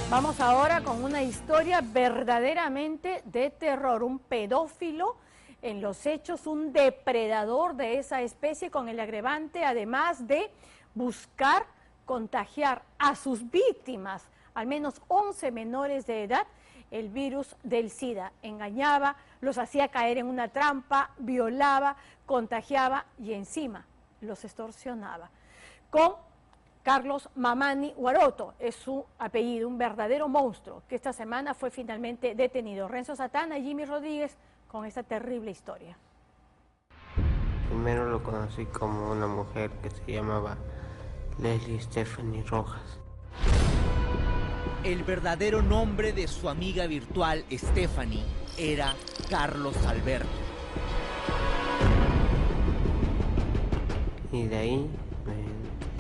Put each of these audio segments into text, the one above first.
Vamos ahora con una historia verdaderamente de terror. Un pedófilo, en los hechos un depredador de esa especie, con el agravante además de buscar contagiar a sus víctimas, al menos 11 menores de edad, el virus del SIDA. Engañaba, los hacía caer en una trampa, violaba, contagiaba y encima los extorsionaba. Con Carlos Mamani Guaroto, es su apellido, un verdadero monstruo que esta semana fue finalmente detenido. Renzo Satana y Jimmy Rodríguez con esta terrible historia. Primero lo conocí como una mujer que se llamaba Leslie Stephanie Rojas. El verdadero nombre de su amiga virtual Stephanie era Carlos Alberto. Y de ahí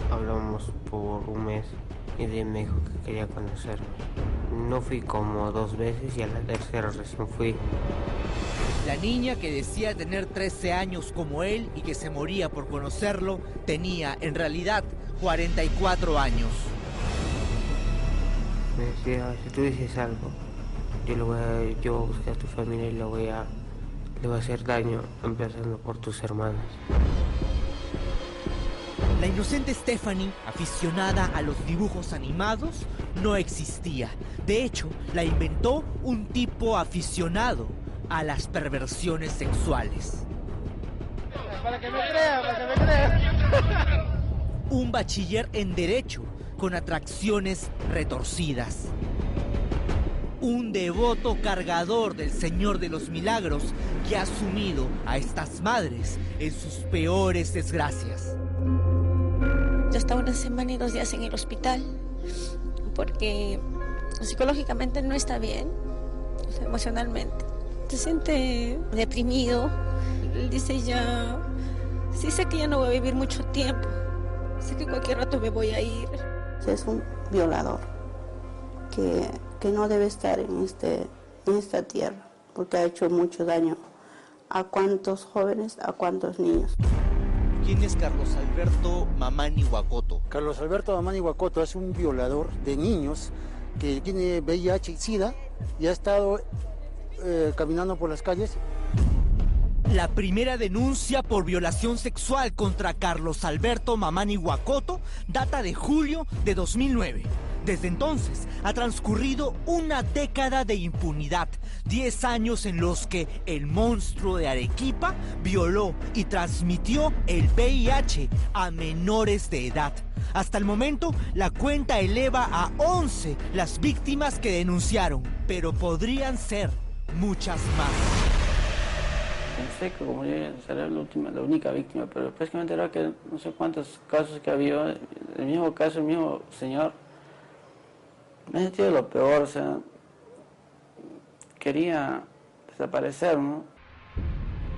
hablamos por un mes y de ahí me dijo que quería conocerme. No fui como 2 veces y a la tercera recién fui. La niña que decía tener 13 años como él y que se moría por conocerlo, tenía en realidad 44 años. Me decía, si tú dices algo, yo voy a buscar a tu familia y le voy a hacer daño, empezando por tus hermanas. La inocente Stephanie, aficionada a los dibujos animados, no existía. De hecho, la inventó un tipo aficionado a las perversiones sexuales. Para que me crea. Un bachiller en Derecho con atracciones retorcidas. Un devoto cargador del Señor de los Milagros que ha sumido a estas madres en sus peores desgracias. Yo estaba 1 semana y 2 días en el hospital porque psicológicamente no está bien, o sea, emocionalmente. Se siente deprimido. Él dice ya, sí sé que ya no voy a vivir mucho tiempo, sé que cualquier rato me voy a ir. Es un violador que no debe estar en esta tierra porque ha hecho mucho daño a cuantos jóvenes, a cuantos niños. ¿Quién es Carlos Alberto Mamani Guaroto? Carlos Alberto Mamani Guaroto es un violador de niños que tiene VIH y SIDA y ha estado caminando por las calles. La primera denuncia por violación sexual contra Carlos Alberto Mamani Guaroto data de julio de 2009. Desde entonces ha transcurrido una década de impunidad, 10 años en los que el monstruo de Arequipa violó y transmitió el VIH a menores de edad. Hasta el momento, la cuenta eleva a 11 las víctimas que denunciaron, pero podrían ser muchas más. Pensé que como yo sería la única víctima, pero después que me enteré que no sé cuántos casos que había, el mismo caso, el mismo señor, me he sentido lo peor, o sea, quería desaparecer, ¿no?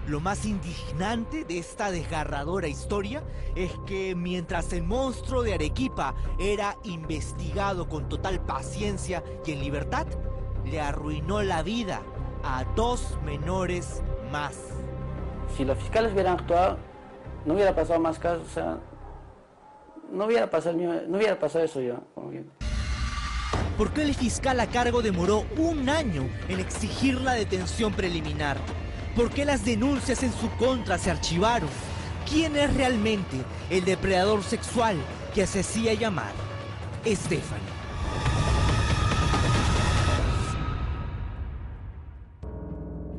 Lo más indignante de esta desgarradora historia es que mientras el monstruo de Arequipa era investigado con total paciencia y en libertad, le arruinó la vida a 2 menores más. Si los fiscales hubieran actuado, no hubiera pasado más casos, o sea, no hubiera pasado eso yo. ¿Por qué el fiscal a cargo demoró 1 año en exigir la detención preliminar? ¿Por qué las denuncias en su contra se archivaron? ¿Quién es realmente el depredador sexual que se hacía llamar Stephanie?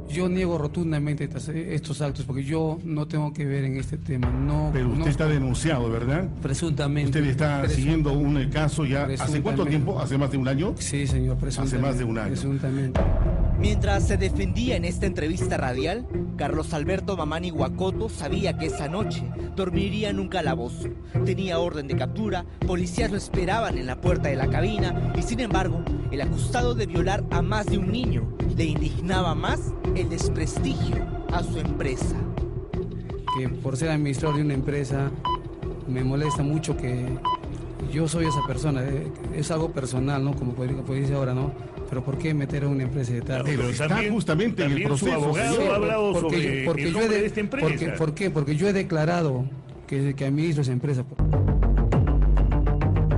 Yo niego rotundamente estos actos porque yo no tengo que ver en este tema. No. Pero usted está denunciado, ¿verdad? Presuntamente. ¿Usted está siguiendo un caso ya hace cuánto tiempo? ¿Hace más de 1 año? Sí, señor, presuntamente. Hace más de 1 año. Presuntamente. Mientras se defendía en esta entrevista radial, Carlos Alberto Mamani Guaroto sabía que esa noche dormiría en un calabozo. Tenía orden de captura, policías lo esperaban en la puerta de la cabina y sin embargo, el acusado de violar a más de un niño le indignaba más el desprestigio a su empresa. Que por ser administrador de una empresa me molesta mucho que yo soy esa persona, es algo personal, ¿no? Como dice ahora, ¿no? Pero ¿por qué meter a una empresa de tal? Pero está justamente en el proceso. Su abogado ha hablado sobre el nombre de esta empresa. ¿Por qué? Porque yo he declarado que administro esa empresa.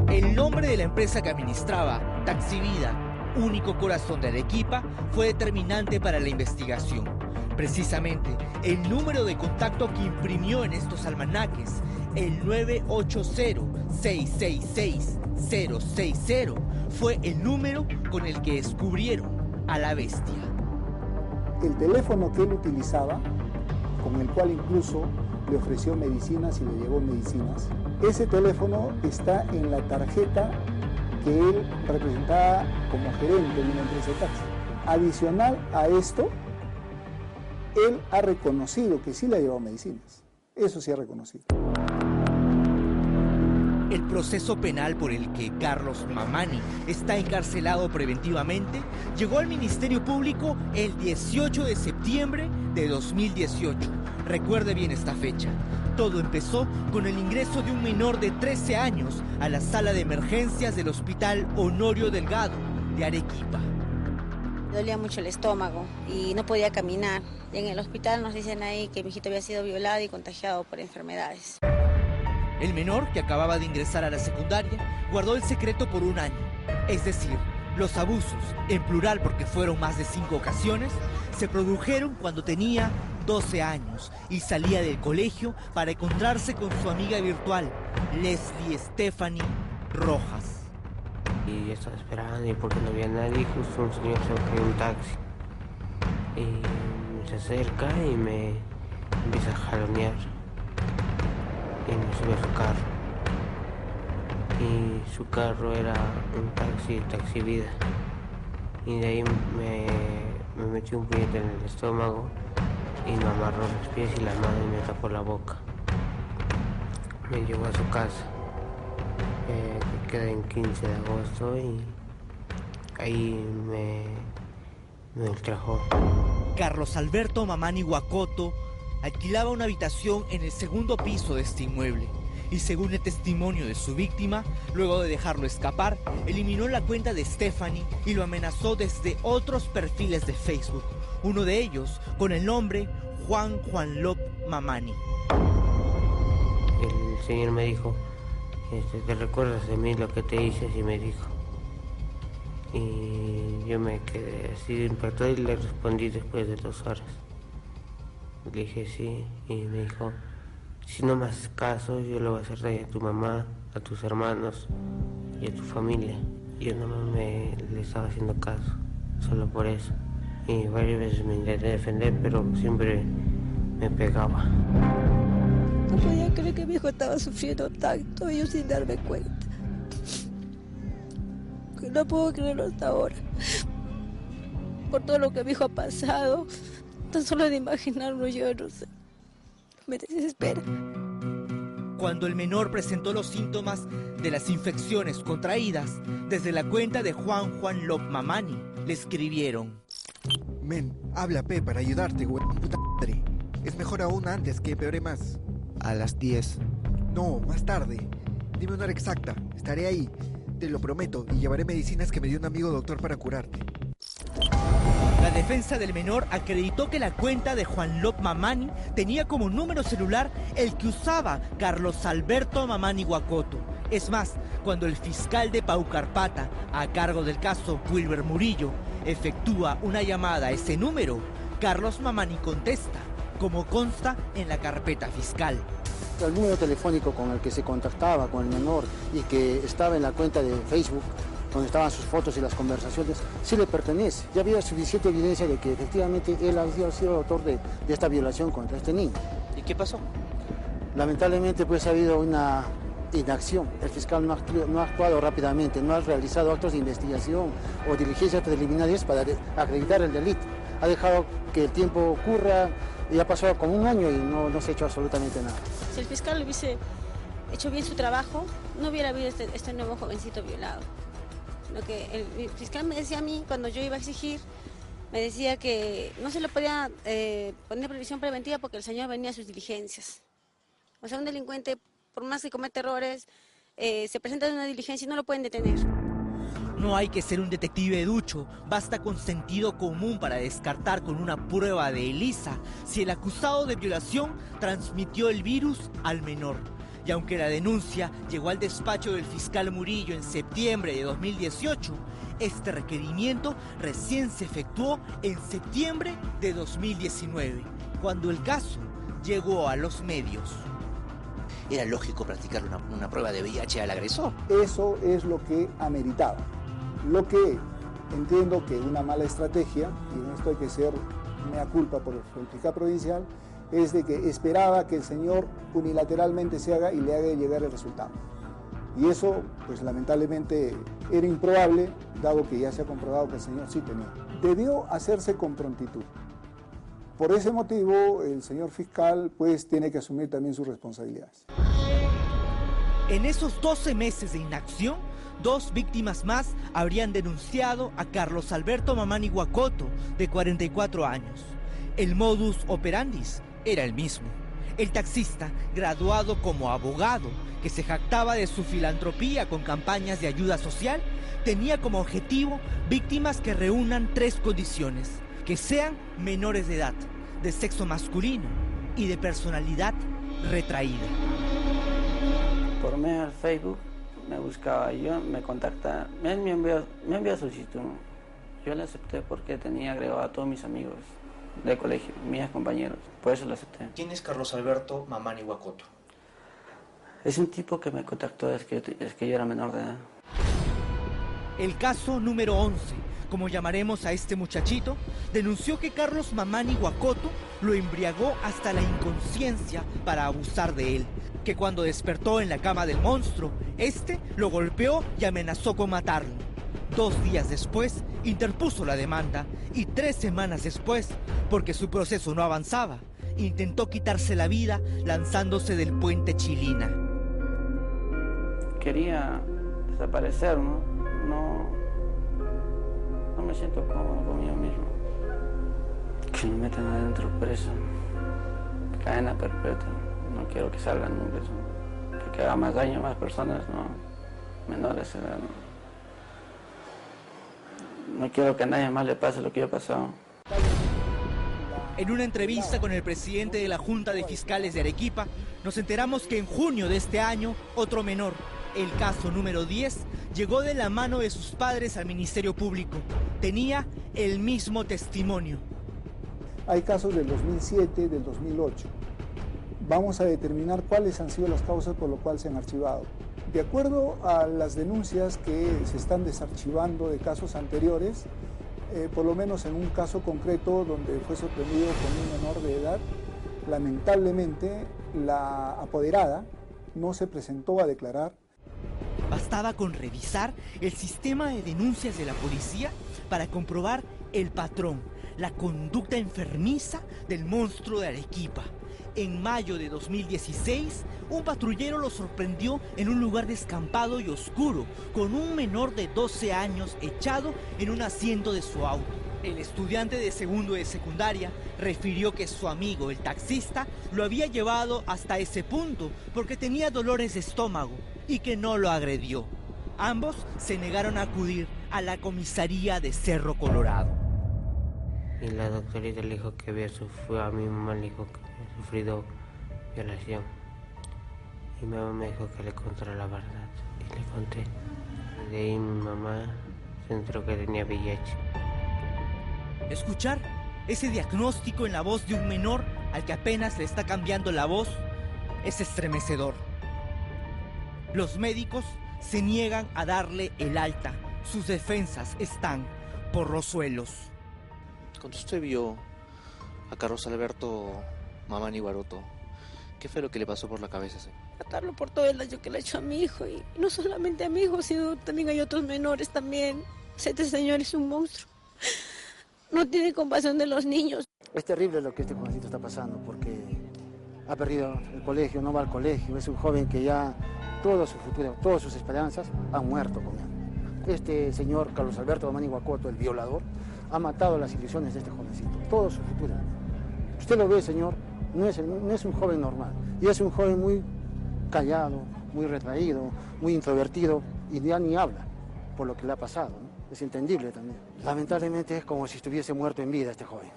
El nombre de la empresa que administraba Taxi Vida, único corazón de Arequipa, fue determinante para la investigación. Precisamente, el número de contacto que imprimió en estos almanaques, el 980-666-060, fue el número con el que descubrieron a la bestia. El teléfono que él utilizaba, con el cual incluso le ofreció medicinas y le llevó medicinas, ese teléfono está en la tarjeta que él representaba como gerente de una empresa de taxi. Adicional a esto, él ha reconocido que sí le ha llevado medicinas. Eso sí ha reconocido. El proceso penal por el que Carlos Mamani está encarcelado preventivamente llegó al Ministerio Público el 18 de septiembre de 2018. Recuerde bien esta fecha. Todo empezó con el ingreso de un menor de 13 años a la sala de emergencias del Hospital Honorio Delgado de Arequipa. Me dolía mucho el estómago y no podía caminar. Y en el hospital nos dicen ahí que mi hijito había sido violado y contagiado por enfermedades. El menor, que acababa de ingresar a la secundaria, guardó el secreto por un año. Es decir, los abusos, en plural porque fueron más de 5 ocasiones, se produjeron cuando tenía 12 años y salía del colegio para encontrarse con su amiga virtual, Leslie Stephanie Rojas. Y yo estaba esperando y porque no había nadie, justo un señor se bajó en un taxi. Y se acerca y me empieza a jalonear. Y me sube a su carro. Y su carro era un taxi vida. Y de ahí me metió un puñete en el estómago y me amarró los pies y la mano y me tapó la boca. Me llevó a su casa, que queda en 15 de agosto, y ahí me ultrajó. Carlos Alberto Mamani Huacoto alquilaba una habitación en el segundo piso de este inmueble y, según el testimonio de su víctima, luego de dejarlo escapar, eliminó la cuenta de Stephanie y lo amenazó desde otros perfiles de Facebook, uno de ellos con el nombre Juan Lop Mamani. El señor me dijo, ¿te recuerdas de mí lo que te hice? Y me dijo. Y yo me quedé así impactado y le respondí después de 2 horas. Le dije sí, y me dijo, si no me haces caso, yo le voy a hacer daño a tu mamá, a tus hermanos y a tu familia. Yo no le estaba haciendo caso, solo por eso. Y varias veces me intenté defender, pero siempre me pegaba. No podía creer que mi hijo estaba sufriendo tanto y yo sin darme cuenta. Que no puedo creerlo hasta ahora. Por todo lo que mi hijo ha pasado, tan solo de imaginarlo yo no sé. Me desespera. Cuando el menor presentó los síntomas de las infecciones contraídas, desde la cuenta de Juan Lop Mamani, le escribieron: Men, habla P para ayudarte, güey, puta madre. Es mejor aún antes que peore más. A las 10. No, más tarde. Dime una hora exacta, estaré ahí. Te lo prometo, y llevaré medicinas que me dio un amigo doctor para curarte. La defensa del menor acreditó que la cuenta de Juan Lop Mamani tenía como número celular el que usaba Carlos Alberto Mamani Huacoto. Es más, cuando el fiscal de Paucarpata, a cargo del caso Wilber Murillo, efectúa una llamada a ese número, Carlos Mamani contesta, como consta en la carpeta fiscal. El número telefónico con el que se contactaba con el menor y que estaba en la cuenta de Facebook, donde estaban sus fotos y las conversaciones, sí le pertenece. Ya había suficiente evidencia de que efectivamente él había sido el autor de esta violación contra este niño. ¿Y qué pasó? Lamentablemente pues ha habido una inacción. El fiscal no ha actuado rápidamente, no ha realizado actos de investigación o diligencias preliminares para acreditar el delito. Ha dejado que el tiempo ocurra y ha pasado como 1 año y no se ha hecho absolutamente nada. Si el fiscal hubiese hecho bien su trabajo, no hubiera habido este nuevo jovencito violado. Lo que el fiscal me decía a mí cuando yo iba a exigir, me decía que no se le podía poner previsión preventiva porque el señor venía a sus diligencias. O sea, un delincuente, por más que cometa errores, se presenta en una diligencia y no lo pueden detener. No hay que ser un detective ducho, basta con sentido común para descartar con una prueba de ELISA si el acusado de violación transmitió el virus al menor. Y aunque la denuncia llegó al despacho del fiscal Murillo en septiembre de 2018, este requerimiento recién se efectuó en septiembre de 2019, cuando el caso llegó a los medios. ¿Era lógico practicar una prueba de VIH al agresor? Eso es lo que ameritaba. Lo que entiendo que una mala estrategia, y en esto hay que ser mea culpa por el fiscal provincial, es de que esperaba que el señor unilateralmente se haga y le haga llegar el resultado. Y eso, pues lamentablemente, era improbable, dado que ya se ha comprobado que el señor sí tenía. Debió hacerse con prontitud. Por ese motivo, el señor fiscal, pues, tiene que asumir también sus responsabilidades. En esos 12 meses de inacción, 2 víctimas más habrían denunciado a Carlos Alberto Mamani Huacoto, de 44 años. El modus operandi era el mismo. El taxista, graduado como abogado, que se jactaba de su filantropía con campañas de ayuda social, tenía como objetivo víctimas que reúnan 3 condiciones: que sean menores de edad, de sexo masculino y de personalidad retraída. Por medio del Facebook me buscaba, yo me contactaba, me envió solicitud. Yo la acepté porque tenía agregado a todos mis amigos de colegio, mis compañeros, por eso lo acepté. ¿Quién es Carlos Alberto Mamani Huacoto? Es un tipo que me contactó desde que yo era menor de edad. El caso número 11, como llamaremos a este muchachito, denunció que Carlos Mamani Huacoto lo embriagó hasta la inconsciencia para abusar de él, que cuando despertó en la cama del monstruo, este lo golpeó y amenazó con matarlo. 2 días después, interpuso la demanda y 3 semanas después, porque su proceso no avanzaba, intentó quitarse la vida lanzándose del puente Chilina. Quería desaparecer, ¿no? No me siento cómodo conmigo mismo. Que me metan adentro preso, cadena perpetua. No quiero que salgan nunca, porque haga más daño a más personas, ¿no? Menores de edad, no quiero que a nadie más le pase lo que yo he pasado. En una entrevista con el presidente de la Junta de Fiscales de Arequipa, nos enteramos que en junio de este año, otro menor, el caso número 10, llegó de la mano de sus padres al Ministerio Público. Tenía el mismo testimonio. Hay casos del 2007, del 2008. Vamos a determinar cuáles han sido las causas por las cuales se han archivado. De acuerdo a las denuncias que se están desarchivando de casos anteriores, por lo menos en un caso concreto donde fue sorprendido con un menor de edad, lamentablemente la apoderada no se presentó a declarar. Bastaba con revisar el sistema de denuncias de la policía para comprobar el patrón, la conducta enfermiza del monstruo de Arequipa. En mayo de 2016, un patrullero lo sorprendió en un lugar descampado y oscuro, con un menor de 12 años echado en un asiento de su auto. El estudiante de segundo de secundaria refirió que su amigo, el taxista, lo había llevado hasta ese punto porque tenía dolores de estómago y que no lo agredió. Ambos se negaron a acudir a la comisaría de Cerro Colorado. Y la doctorita le dijo que había sufrido, a mi mamá le dijo que había sufrido violación. Y mi mamá me dijo que le contara la verdad. Y le conté. De ahí mi mamá se enteró que tenía VIH. Escuchar ese diagnóstico en la voz de un menor al que apenas le está cambiando la voz es estremecedor. Los médicos se niegan a darle el alta. Sus defensas están por los suelos. Cuando usted vio a Carlos Alberto Mamani Huacoto, ¿qué fue lo que le pasó por la cabeza? Matarlo por todo el daño que le ha hecho a mi hijo, y no solamente a mi hijo, sino también hay otros menores también. Este señor es un monstruo. No tiene compasión de los niños. Es terrible lo que este jovencito está pasando, porque ha perdido el colegio, no va al colegio. Es un joven que ya todo su futuro, todas sus esperanzas han muerto con él. Este señor Carlos Alberto Mamani Huacoto, el violador, ha matado las ilusiones de este jovencito, todo su futuro. Usted lo ve, señor, no es un joven normal, y es un joven muy callado, muy retraído, muy introvertido, y ya ni habla por lo que le ha pasado, ¿no? Es entendible también. Lamentablemente es como si estuviese muerto en vida este joven.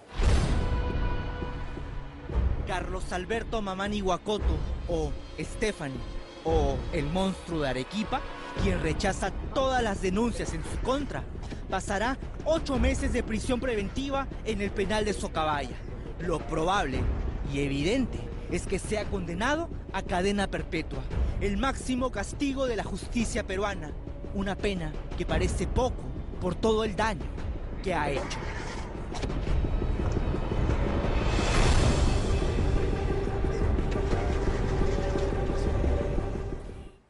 Carlos Alberto Mamani Huacoto, o Stephanie, o el monstruo de Arequipa, quien rechaza todas las denuncias en su contra, pasará 8 meses de prisión preventiva en el penal de Socabaya. Lo probable y evidente es que sea condenado a cadena perpetua, el máximo castigo de la justicia peruana, una pena que parece poco por todo el daño que ha hecho.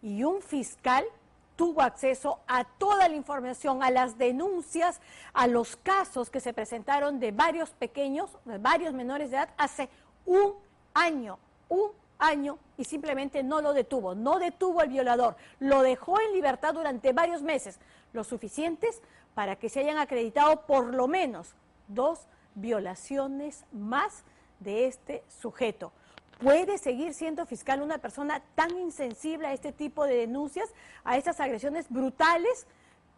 Y un fiscal tuvo acceso a toda la información, a las denuncias, a los casos que se presentaron de varios pequeños, de varios menores de edad hace un año, y simplemente no lo detuvo, no detuvo al violador, lo dejó en libertad durante varios meses, lo suficientes para que se hayan acreditado por lo menos 2 violaciones más de este sujeto. ¿Puede seguir siendo fiscal una persona tan insensible a este tipo de denuncias, a estas agresiones brutales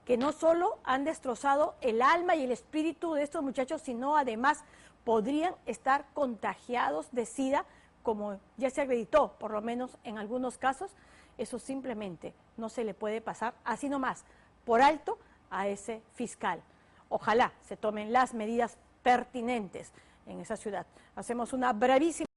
que no solo han destrozado el alma y el espíritu de estos muchachos, sino además podrían estar contagiados de SIDA, como ya se acreditó, por lo menos en algunos casos? Eso simplemente no se le puede pasar así nomás, por alto, a ese fiscal. Ojalá se tomen las medidas pertinentes en esa ciudad. Hacemos una brevísima